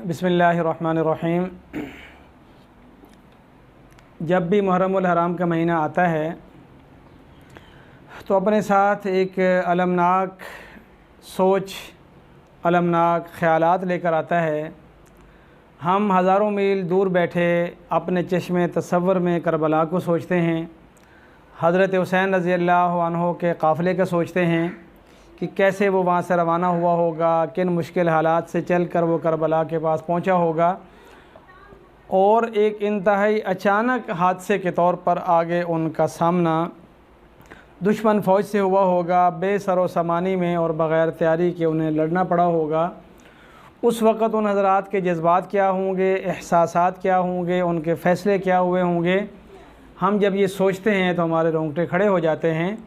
बिस्मिल्लाहिर्रहमानिर्रहीम। जब भी मुहर्रमुल हराम का महीना आता है तो अपने साथ एक अलमनाक सोच, अलमनाक ख़यालात लेकर आता है। हम हज़ारों मील दूर बैठे अपने चश्मे तसव्वुर में करबला को सोचते हैं, हज़रत हुसैन रज़ी अल्लाह अन्हु के क़ाफ़ले का सोचते हैं कि कैसे वो वहाँ से रवाना हुआ होगा, किन मुश्किल हालात से चल कर वो करबला के पास पहुँचा होगा और एक इंतहाई अचानक हादसे के तौर पर आगे उनका सामना दुश्मन फ़ौज से हुआ होगा, बेसरो सामानी में और बग़ैर तैयारी के उन्हें लड़ना पड़ा होगा। उस वक़्त उन हज़रात के जज्बात क्या होंगे, एहसासात क्या होंगे, उनके फ़ैसले क्या हुए होंगे। हम जब ये सोचते हैं तो हमारे रोंगटे खड़े हो जाते हैं,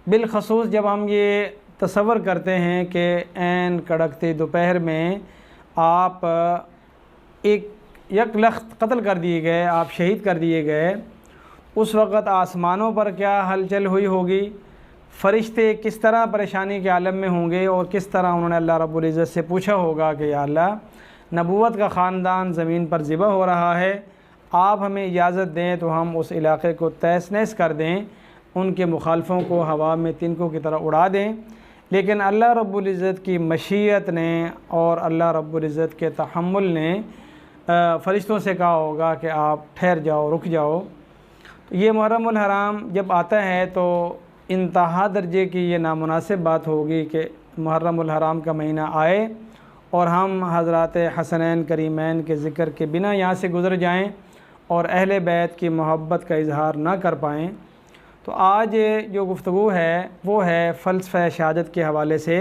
बिलख़ुसूस जब हम ये तसव्वुर करते हैं कि ऐन कड़कती दोपहर में आप एक यकलख्त कत्ल कर दिए गए, आप शहीद कर दिए गए। उस वक़्त आसमानों पर क्या हलचल हुई होगी, फ़रिश्ते किस तरह परेशानी के आलम में होंगे और किस तरह उन्होंने अल्लाह रब्बुल इज़्ज़त से पूछा होगा कि या अल्लाह, नबूवत का ख़ानदान ज़मीन पर ज़िबा हो रहा है, आप हमें इजाज़त दें तो हम उस इलाक़े को तहस नहस कर दें, उनके मुखालफों को हवा में तिनकों की तरह उड़ा दें। लेकिन अल्लाह रब्बुल इज़्ज़त की मशीयत ने और अल्लाह रब्बुल इज़्ज़त के तहम्मुल ने फ़रिश्तों से कहा होगा कि आप ठहर जाओ, रुक जाओ। तो ये मुहर्रमुल हराम जब आता है तो इंतहा दर्जे की ये नामुनासिब बात होगी कि मुहर्रमुल हराम का महीना आए और हम हज़रात हसनैन करीमैन के ज़िक्र के बिना यहाँ से गुज़र जाएँ और अहले बैत की मोहब्बत का इज़हार ना कर पाएँ। तो आज जो गुफ्तगू है वो है फ़लसफ़े शहादत के हवाले से,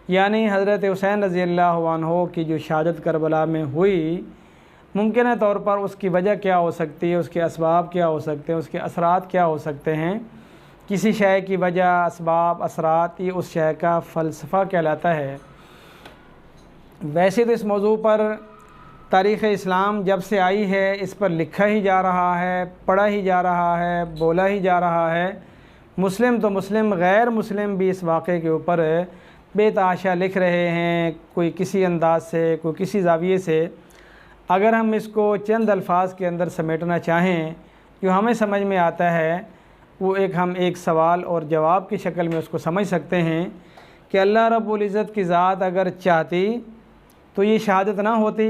यानी हज़रत हुसैन रज़ी अल्लाह अन्हु की जो शहादत करबला में हुई, मुमकिन तौर पर उसकी वजह क्या हो सकती है, उसके असबाब क्या हो सकते हैं, उसके असरात क्या हो सकते हैं। किसी शय की वजह, असबाब, असरात, ये उस शय का फ़लसफ़ा कहलाता है। वैसे तो इस मौजू पर तारीख़ इस्लाम जब से आई है इस पर लिखा ही जा रहा है, पढ़ा ही जा रहा है, बोला ही जा रहा है। मुस्लिम तो मुस्लिम, गैर मुस्लिम भी इस वाक़े के ऊपर बेतहाशा लिख रहे हैं, कोई किसी अंदाज से, कोई किसी ज़ाविये से। अगर हम इसको चंद अल्फाज के अंदर समेटना चाहें, जो हमें समझ में आता है वो हम एक सवाल और जवाब की शक्ल में उसको समझ सकते हैं कि अल्लाह रब्बुल इज़्ज़त की ज़ात अगर चाहती तो ये शहादत ना होती।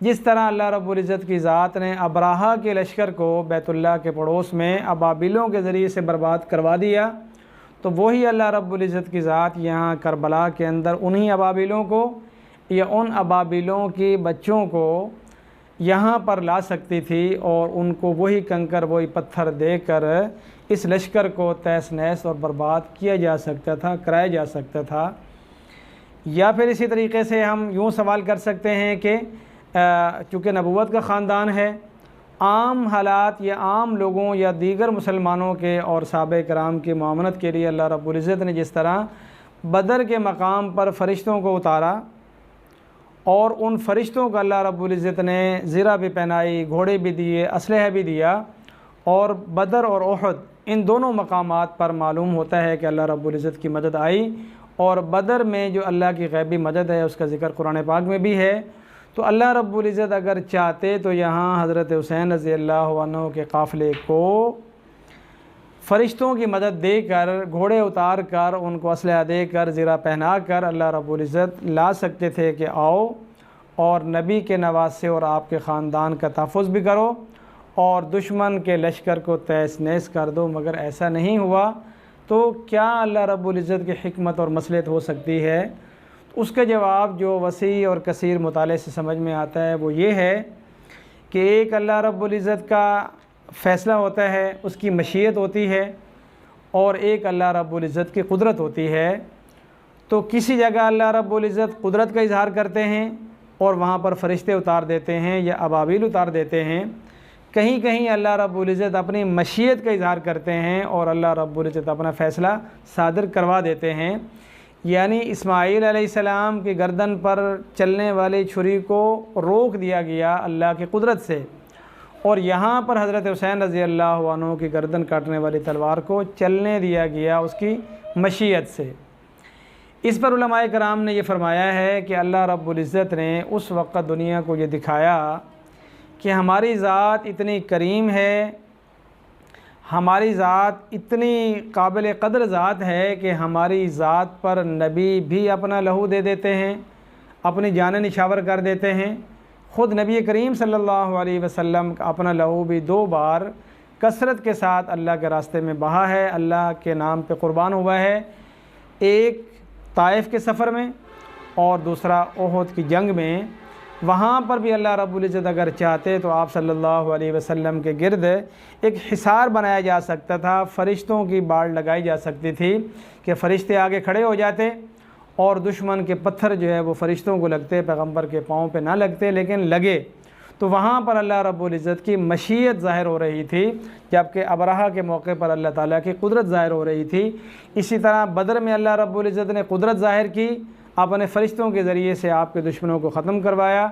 जिस तरह अल्लाह रब्बुल इज़्ज़त की ज़ात ने अबराहा के लश्कर को बैतुल्लाह के पड़ोस में अबाबिलों के ज़रिए से बर्बाद करवा दिया, तो वही अल्लाह रब्बुल इज़्ज़त की ज़ात यहाँ करबला के अंदर उन्हीं अबाबिलों को या उन अबाबिलों के बच्चों को यहाँ पर ला सकती थी और उनको वही कंकर, वही पत्थर देकर इस लश्कर को तहस नहस और बर्बाद किया जा सकता था, कराया जा सकता था। या फिर इसी तरीके से हम यूँ सवाल कर सकते हैं कि चूँकि नबूवत का ख़ानदान है, आम हालात या आम लोगों या दीगर मुसलमानों के और सहाबा कराम की मुआवनत के लिए अल्लाह रब्बुल इज़्ज़त ने जिस तरह बदर के मकाम पर फ़रिश्तों को उतारा और उन फ़रिश्तों को अल्लाह रब्बुल इज़्ज़त ने ज़िरा भी पहनाई, घोड़े भी दिए, असलहा भी दिया, और बदर और उहद इन दोनों मकामात पर मालूम होता है कि अल्लाह रब्बुल इज़्ज़त की मदद आई। और बदर में जो अल्लाह की गैबी मदद है उसका ज़िक्र कुरान पाक में भी है। तो अल्लाह रब्बुल इज़्ज़त अगर चाहते तो यहाँ हज़रत हुसैन रज़ी अल्लाह अन्हु के काफ़िले को फ़रिश्तों की मदद देकर, घोड़े उतार कर, उनको असलहा देकर, ज़िरा पहना कर अल्लाह रब्बुल इज़्ज़त ला सकते थे कि आओ और नबी के नवासे और आपके ख़ानदान का तहफ़्फ़ुज़ भी करो और दुश्मन के लश्कर को तहस नहस कर दो। मगर ऐसा नहीं हुआ। तो क्या अल्लाह रब्बुल इज़्ज़त की हिकमत और मसलियत हो सकती है? उसका जवाब जो वसी और कसीर मुताले से समझ में आता है वो ये है कि एक अल्लाह रब्बुल इज़्ज़त का फ़ैसला होता है, उसकी मशीयत होती है, और एक अल्लाह रब्बुल इज़्ज़त की कुदरत होती है। तो किसी जगह अल्लाह रब्बुल इज़्ज़त कुदरत का इज़हार करते हैं और वहाँ पर फ़रिश्ते उतार देते हैं या अबाबिल उतार देते हैं। कहीं कहीं अल्लाह रब्बुल इज़्ज़त अपनी मशीयत का इज़हार करते हैं और अल्लाह रब्बुल इज़्ज़त अपना फ़ैसला सादर करवा देते हैं। यानी इस्माईल अलैहिस्सलाम की गर्दन पर चलने वाली छुरी को रोक दिया गया अल्लाह की कुदरत से, और यहाँ पर हज़रत हुसैन रज़ी अल्लाह अन्हु की गर्दन काटने वाली तलवार को चलने दिया गया उसकी मशीयत से। इस पर उलमाए कराम ने यह फ़रमाया है कि अल्लाह रब्बुल इज़्ज़त ने उस वक़्त दुनिया को ये दिखाया कि हमारी ज़ात इतनी करीम है, हमारी ज़ात इतनी काबिल क़द्र ज़ात है कि हमारी ज़ात पर नबी भी अपना लहू दे देते हैं, अपनी जान निछावर कर देते हैं। ख़ुद नबी करीम सल्लल्लाहु अलैहि वसल्लम का अपना लहू भी 2 बार कसरत के साथ अल्लाह के रास्ते में बहा है, अल्लाह के नाम पे क़ुरबान हुआ है। एक ताइफ़ के सफ़र में और दूसरा ओहद की जंग में। वहाँ पर भी अल्लाह रब्बुल इज़्ज़त अगर चाहते तो आप सल्लल्लाहु अलैहि वसल्लम के गिर्द एक हिसार बनाया जा सकता था, फ़रिश्तों की बाड़ लगाई जा सकती थी कि फ़रिश्ते आगे खड़े हो जाते और दुश्मन के पत्थर जो है वो फ़रिश्तों को लगते, पैगंबर के पाँव पे ना लगते, लेकिन लगे। तो वहाँ पर अल्लाह रब्बुल इज़्ज़त की मशीयत ज़ाहिर हो रही थी, जबकि अबरहा के मौके पर अल्लाह ताला की कुदरत ज़ाहिर हो रही थी। इसी तरह बदर में अल्लाह रब्बुल इज़्ज़त ने कुदरत ज़ाहिर की, अपने फ़रिश्तों के ज़रिए से आपके दुश्मनों को ख़त्म करवाया।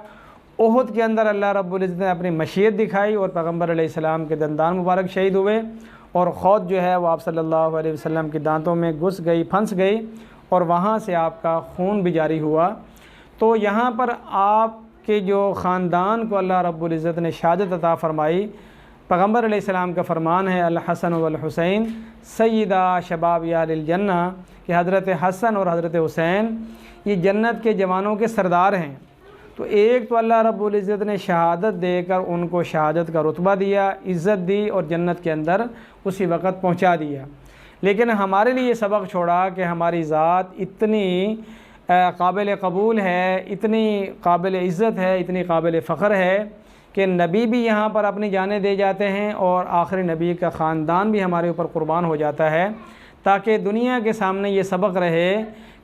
ओहद के अंदर अल्लाह रब्बुल इज़्ज़त ने अपनी मशीयत दिखाई और पैगंबर अलैहिस्सलाम के दंदान मुबारक शहीद हुए और खौद जो है वो आप सल्लल्लाहु अलैहि वसल्लम की दांतों में घुस गई, फंस गई और वहाँ से आपका खून भी जारी हुआ। तो यहाँ पर आपके जो ख़ानदान को अल्लाह रब्बुल इज़्ज़त ने शहादत अता फ़रमाई। पैगंबर अलैहिस्सलाम का फ़रमान है अल हसन वल हुसैन सय्यदा शबाब यारिल जन्ना, कि हज़रत हसन और हज़रत हुसैन ये जन्नत के जवानों के सरदार हैं। तो एक तो अल्लाह रब्बुल इज़्ज़त ने शहादत देकर उनको शहादत का रुतबा दिया, इज़्ज़त दी और जन्नत के अंदर उसी वक़्त पहुंचा दिया। लेकिन हमारे लिए सबक छोड़ा कि हमारी ज़ात इतनी काबिल कबूल है, इतनी काबिल इज़्ज़त है, इतनी काबिल फ़ख्र है कि नबी भी यहाँ पर अपनी जानें दे जाते हैं और आखिरी नबी का ख़ानदान भी हमारे ऊपर क़ुरबान हो जाता है, ताकि दुनिया के सामने ये सबक रहे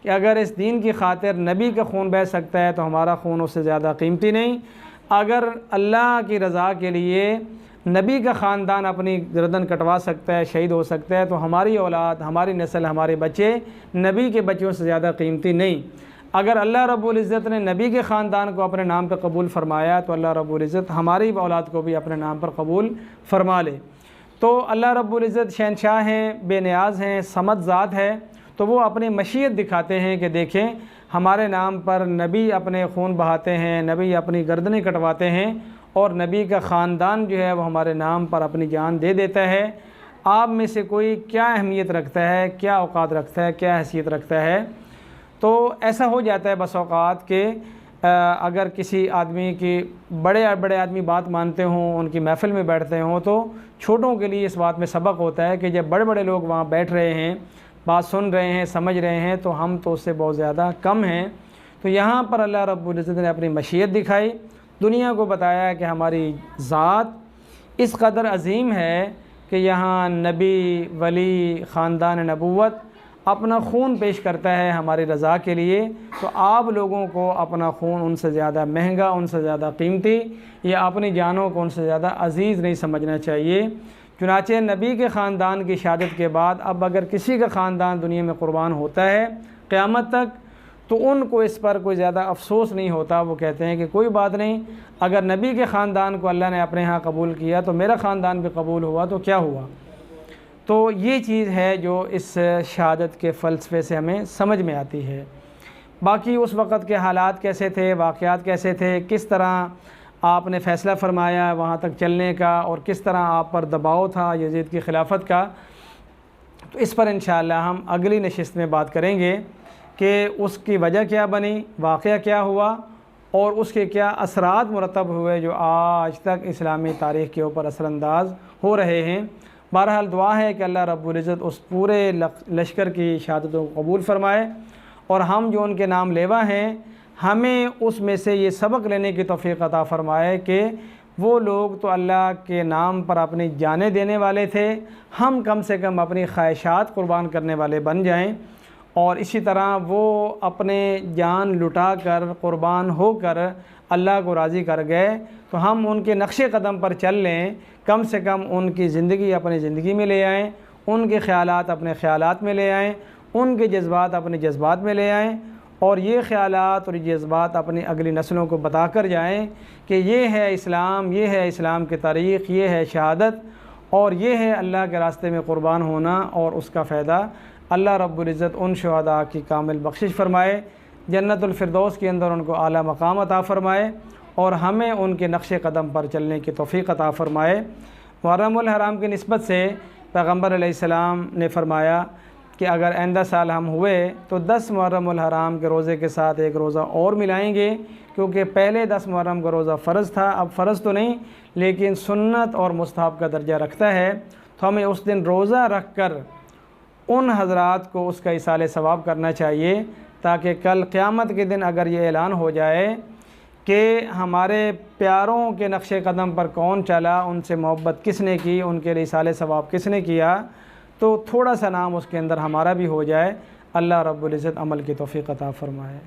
कि अगर इस दीन की खातिर नबी का खून बह सकता है तो हमारा खून उससे ज़्यादा कीमती नहीं। अगर अल्लाह की रज़ा के लिए नबी का ख़ानदान अपनी गर्दन कटवा सकता है, शहीद हो सकता है, तो हमारी औलाद, हमारी नस्ल, हमारे बच्चे नबी के बच्चों से ज़्यादा कीमती नहीं। अगर अल्लाह रब्बुल इज़्ज़त ने नबी के ख़ानदान को अपने नाम पर कबूल फ़रमाया तो अल्लाह रब्बुल इज़्ज़त हमारी औलाद को भी अपने नाम पर कबूल फ़रमा ले। तो अल्लाह रब्बुल इज़्ज़त शहनशाह हैं, बेनियाज़ हैं, समद ज़ात है, तो वो अपनी मशीयत दिखाते हैं कि देखें हमारे नाम पर नबी अपने खून बहाते हैं, नबी अपनी गर्दनें कटवाते हैं और नबी का ख़ानदान जो है वो हमारे नाम पर अपनी जान दे देता है। आप में से कोई क्या अहमियत रखता है, क्या औकात रखता है, क्या हैसियत रखता है? तो ऐसा हो जाता है बस औकात के अगर किसी आदमी की बड़े बड़े आदमी बात मानते हों, उनकी महफ़िल में बैठते हों, तो छोटों के लिए इस बात में सबक होता है कि जब बड़े बड़े लोग वहाँ बैठ रहे हैं, बात सुन रहे हैं, समझ रहे हैं, तो हम तो उससे बहुत ज़्यादा कम हैं। तो यहाँ पर अल्लाह रब्बुल इज़्ज़त ने अपनी मशीयत दिखाई, दुनिया को बताया कि हमारी ज़ात इस कदर अज़ीम है कि यहाँ नबी, वली, ख़ानदान नबूवत अपना खून पेश करता है हमारी रज़ा के लिए। तो आप लोगों को अपना खून उनसे ज़्यादा महंगा, उनसे ज़्यादा क़ीमती या अपनी जानों को उनसे ज़्यादा अज़ीज़ नहीं समझना चाहिए। चुनाचे नबी के ख़ानदान की शहादत के बाद अब अगर किसी का ख़ानदान दुनिया में क़ुरबान होता है क़यामत तक, तो उनको इस पर कोई ज़्यादा अफसोस नहीं होता। वो कहते हैं कि कोई बात नहीं, अगर नबी के ख़ानदान को अल्लाह ने अपने यहाँ कबूल किया तो मेरा ख़ानदान भी कबूल हुआ तो क्या हुआ। तो ये चीज़ है जो इस शहादत के फ़लसफ़े से हमें समझ में आती है। बाकी उस वक़्त के हालात कैसे थे, वाक़यात कैसे थे, किस तरह आपने फ़ैसला फ़रमाया वहाँ तक चलने का और किस तरह आप पर दबाव था यज़ीद की खिलाफत का, तो इस पर इंशाअल्लाह हम अगली नशिस्त में बात करेंगे कि उसकी वजह क्या बनी, वाक़या क्या हुआ और उसके क्या असरात मुरतब हुए जो आज तक इस्लामी तारीख़ के ऊपर असरअंदाज हो रहे हैं। बहरहाल दुआ है कि अल्लाह रब्बुल इज़्ज़त उस पूरे लश्कर की शहादतों को कबूल फ़रमाए और हम जो उनके नाम लेवा हैं हमें उसमें से ये सबक लेने की तौफ़ीक़ अता फ़रमाए कि वो लोग तो अल्लाह के नाम पर अपनी जानें देने वाले थे, हम कम से कम अपनी ख्वाहिशात कुर्बान करने वाले बन जाएं और इसी तरह वो अपने जान लुटा कर कुर्बान होकर अल्लाह को राज़ी कर गए तो हम उनके नक्शे कदम पर चल लें, कम से कम उनकी ज़िंदगी अपनी ज़िंदगी में ले आएँ, उनके ख़यालात अपने ख़यालात में ले आएँ, उनके जज्बात अपने जज्बात में ले आएँ और ये ख़यालात और जज्बात अपनी अगली नस्लों को बता कर जाएँ कि ये है इस्लाम, ये है इस्लाम की तारीख़, ये है शहादत और ये है अल्लाह के रास्ते में क़ुरबान होना और उसका फ़ायदा अल्लाह रब्बुल इज़्ज़त उन शुहदा की कामिल बख्शिश फ़रमाए, जन्नतुल फ़िरदौस के अंदर उनको आला मकाम अता फ़रमाए और हमें उनके नक्श कदम पर चलने की तौफ़ीक़ अता फ़रमाए। मुहर्रमुल हराम की निस्बत से पैगम्बर अलैहिस्सलाम ने फ़रमाया कि अगर आइंदा साल हम हुए तो 10 मुहर्रमुल हराम के रोज़े के साथ एक रोज़ा और मिलाएंगे, क्योंकि पहले 10 मुहर्रम का रोज़ा फ़र्ज़ था, अब फ़र्ज़ तो नहीं लेकिन सुन्नत और मुस्तहब का दर्जा रखता है। तो हमें उस दिन रोज़ा रख कर उन हज़रात को उसका इसाले सवाब करना चाहिए, ताकि कल क़यामत के दिन अगर ये ऐलान हो जाए कि हमारे प्यारों के नक्श कदम पर कौन चला, उनसे मोहब्बत किसने की, उनके लिए इसाले सवाब किसने किया, तो थोड़ा सा नाम उसके अंदर हमारा भी हो जाए। अल्लाह रब्बुल इज़्ज़त अमल की तौफ़ीक़ अता फ़रमाए।